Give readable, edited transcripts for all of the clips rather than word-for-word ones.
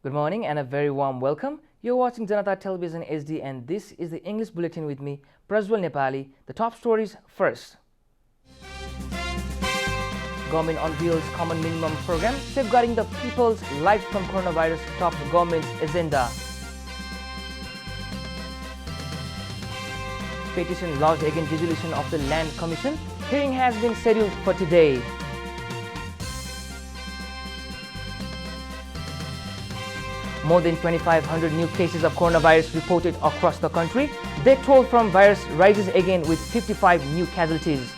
Good morning and a very warm welcome. You're watching JanataTelevision HD and this is the English Bulletin with me, Prajwal Nepali. The top stories first. Government unveils common minimum program safeguarding the people's life from coronavirus tops government's agenda. Petition lodged against dissolution of the Land Commission. Hearing has been scheduled for today. More than 2,500 new cases of coronavirus reported across the country. Death toll from virus rises again with 55 new casualties.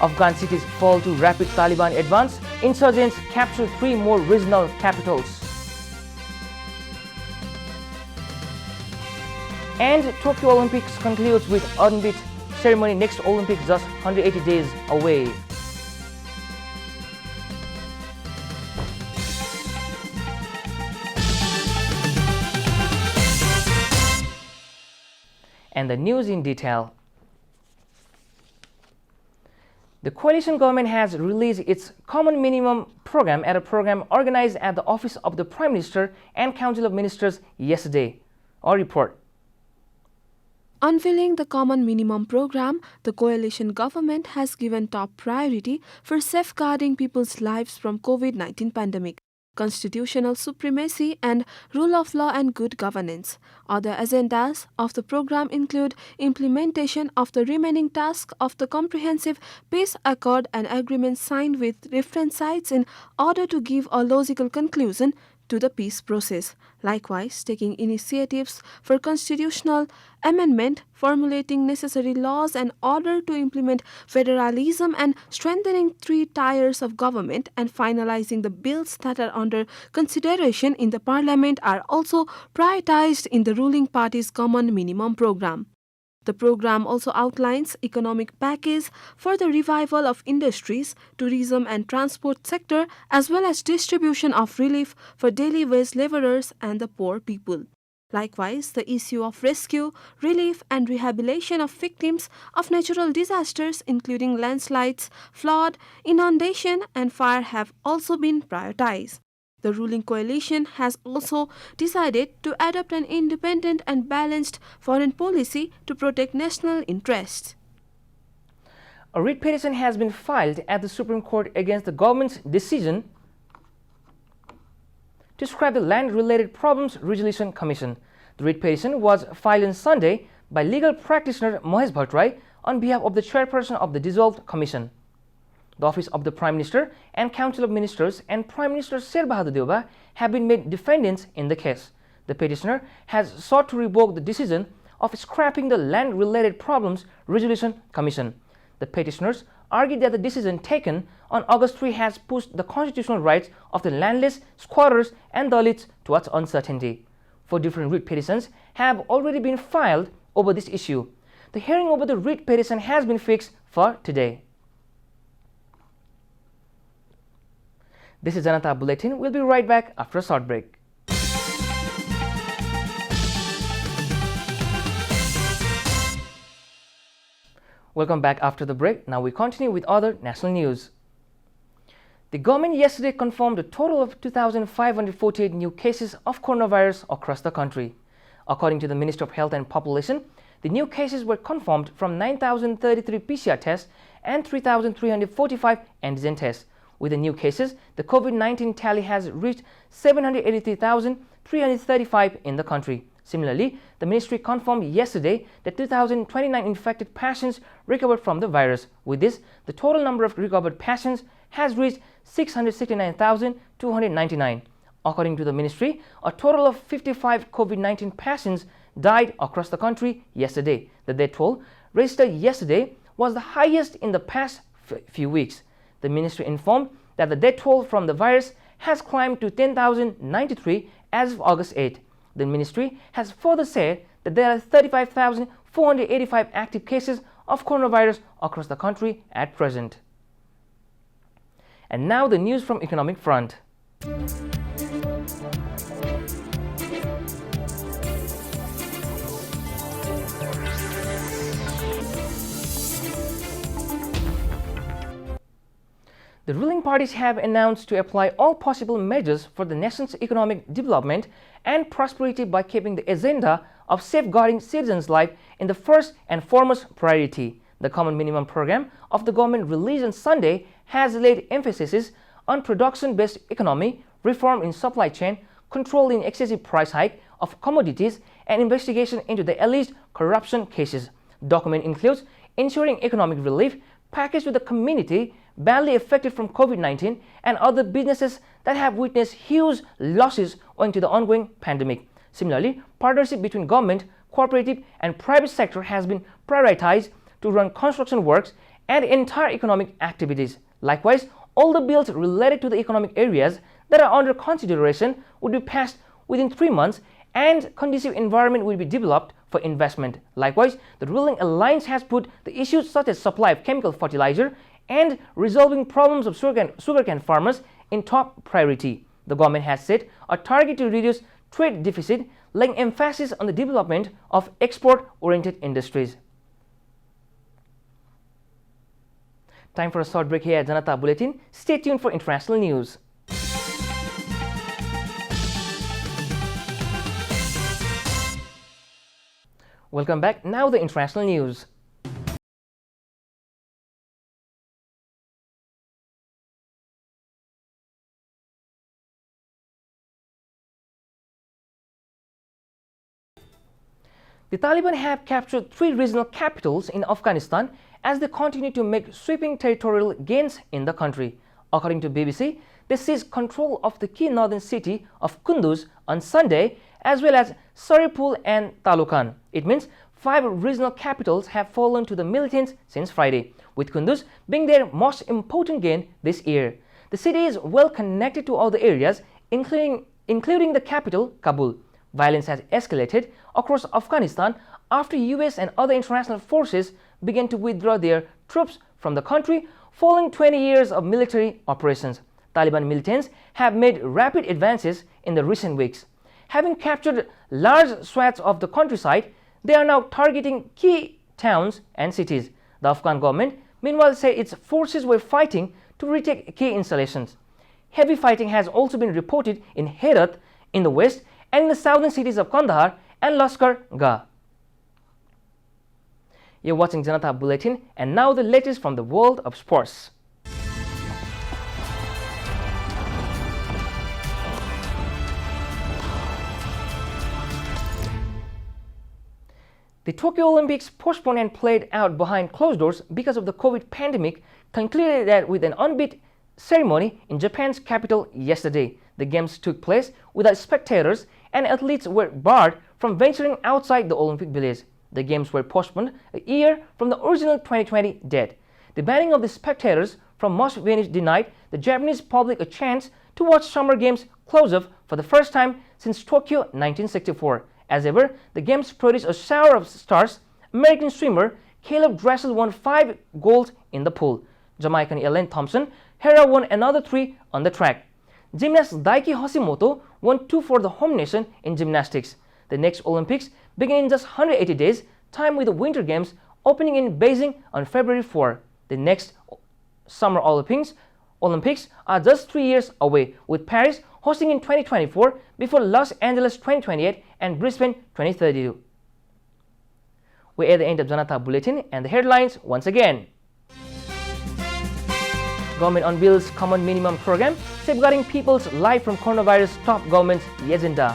Afghan cities fall to rapid Taliban advance. Insurgents capture 3 more regional capitals. And Tokyo Olympics concludes with unbeat ceremony. Next Olympics just 180 days away. And the news in detail. The coalition government has released its common minimum program at a program organized at the office of the Prime Minister and Council of Ministers yesterday. Our report. Unveiling the common minimum program, the coalition government has given top priority for safeguarding people's lives from COVID-19 pandemic, constitutional supremacy and rule of law and good governance. Other agendas of the program include implementation of the remaining tasks of the comprehensive peace accord and agreement signed with different sides in order to give a logical conclusion to the peace process. Likewise, taking initiatives for constitutional amendment, formulating necessary laws in order to implement federalism and strengthening 3 tiers of government and finalizing the bills that are under consideration in the parliament are also prioritized in the ruling party's common minimum program. The program also outlines economic package for the revival of industries, tourism and transport sector as well as distribution of relief for daily wage laborers and the poor people. Likewise, the issue of rescue, relief and rehabilitation of victims of natural disasters including landslides, flood, inundation and fire have also been prioritized. The ruling coalition has also decided to adopt an independent and balanced foreign policy to protect national interests. A writ petition has been filed at the Supreme Court against the government's decision to scrap the Land-Related Problems Resolution Commission. The writ petition was filed on Sunday by legal practitioner Mahesh Bhattrai on behalf of the chairperson of the dissolved commission. The Office of the Prime Minister and Council of Ministers and Prime Minister Sher Bahadur Deuba have been made defendants in the case. The petitioner has sought to revoke the decision of scrapping the Land-Related Problems Resolution Commission. The petitioners argued that the decision taken on August 3 has pushed the constitutional rights of the landless, squatters and Dalits towards uncertainty. 4 different writ petitions have already been filed over this issue. The hearing over the writ petition has been fixed for today. This is Janata Bulletin. We'll be right back after a short break. Welcome back after the break. Now we continue with other national news. The government yesterday confirmed a total of 2,548 new cases of coronavirus across the country. According to the Ministry of Health and Population, the new cases were confirmed from 9,033 PCR tests and 3,345 antigen tests. With the new cases, the COVID-19 tally has reached 783,335 in the country. Similarly, the ministry confirmed yesterday that 2,029 infected patients recovered from the virus. With this, the total number of recovered patients has reached 669,299. According to the ministry, a total of 55 COVID-19 patients died across the country yesterday. The death toll registered yesterday was the highest in the past few weeks. The ministry informed that the death toll from the virus has climbed to 10,093 as of August 8. The ministry has further said that there are 35,485 active cases of coronavirus across the country at present. And now the news from economic front. The ruling parties have announced to apply all possible measures for the nation's economic development and prosperity by keeping the agenda of safeguarding citizens' life in the first and foremost priority. The Common Minimum Program of the government released on Sunday has laid emphasis on production-based economy, reform in supply chain, control in excessive price hike of commodities, and investigation into the alleged corruption cases. The document includes ensuring economic relief package to the community badly affected from COVID-19 and other businesses that have witnessed huge losses owing to the ongoing pandemic. Similarly, partnership between government, cooperative, and private sector has been prioritized to run construction works and entire economic activities. Likewise, all the bills related to the economic areas that are under consideration would be passed within 3 months and conducive environment will be developed for investment. Likewise, the ruling alliance has put the issues such as supply of chemical fertilizer and resolving problems of sugarcane farmers in top priority. The government has set a target to reduce trade deficit, laying emphasis on the development of export-oriented industries. Time for a short break here at Janata Bulletin. Stay tuned for international news. Welcome back. Now the international news. The Taliban have captured 3 regional capitals in Afghanistan as they continue to make sweeping territorial gains in the country. According to BBC, they seized control of the key northern city of Kunduz on Sunday, as well as Saripul and Talukan. It means 5 regional capitals have fallen to the militants since Friday, with Kunduz being their most important gain this year. The city is well connected to other areas, including the capital, Kabul. Violence has escalated across Afghanistan after US and other international forces began to withdraw their troops from the country following 20 years of military operations. Taliban militants have made rapid advances in the recent weeks. Having captured large swaths of the countryside, they are now targeting key towns and cities. The Afghan government, meanwhile, said its forces were fighting to retake key installations. Heavy fighting has also been reported in Herat in the west and in the southern cities of Kandahar and Lashkar Gah. You're watching Janata Bulletin, and now the latest from the world of sports. The Tokyo Olympics, postponed and played out behind closed doors because of the COVID pandemic, concluded that with an unbeat ceremony in Japan's capital yesterday. The games took place without spectators and athletes were barred from venturing outside the Olympic Village. The games were postponed a year from the original 2020 date. The banning of the spectators from most venues denied the Japanese public a chance to watch Summer Games close up for the first time since Tokyo 1964. As ever, the games produced a shower of stars. American swimmer Caleb Dressel won 5 golds in the pool. Jamaican Ellen Thompson Hera won another 3 on the track. Gymnast Daiki Hashimoto won 2 for the home nation in gymnastics. The next Olympics begin in just 180 days, time with the Winter Games opening in Beijing on February 4. The next Summer Olympics are just 3 years away, with Paris hosting in 2024 before Los Angeles 2028 and Brisbane 2032. We're at the end of Janata Bulletin, and the headlines once again. Government unveils Common Minimum Program, safeguarding people's life from coronavirus, top government's agenda.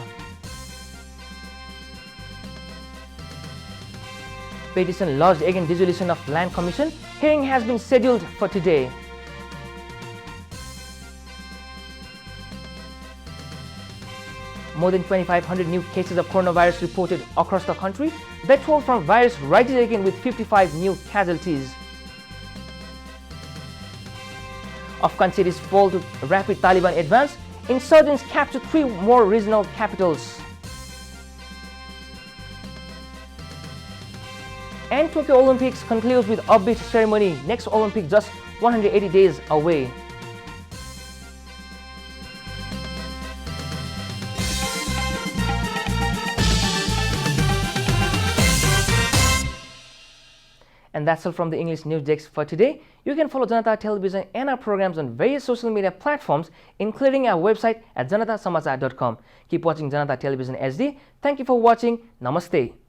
Petition lodged against dissolution of Land Commission. Hearing has been scheduled for today. More than 2,500 new cases of coronavirus reported across the country. Death toll from virus rises again with 55 new casualties. Afghan cities fall to rapid Taliban advance. Insurgents capture 3 more regional capitals. And Tokyo Olympics concludes with upbeat ceremony. Next Olympics just 180 days away. And that's all from the English News Desk for today. You can follow Janata Television and our programs on various social media platforms, including our website at janatasamachar.com. Keep watching Janata Television HD. Thank you for watching. Namaste.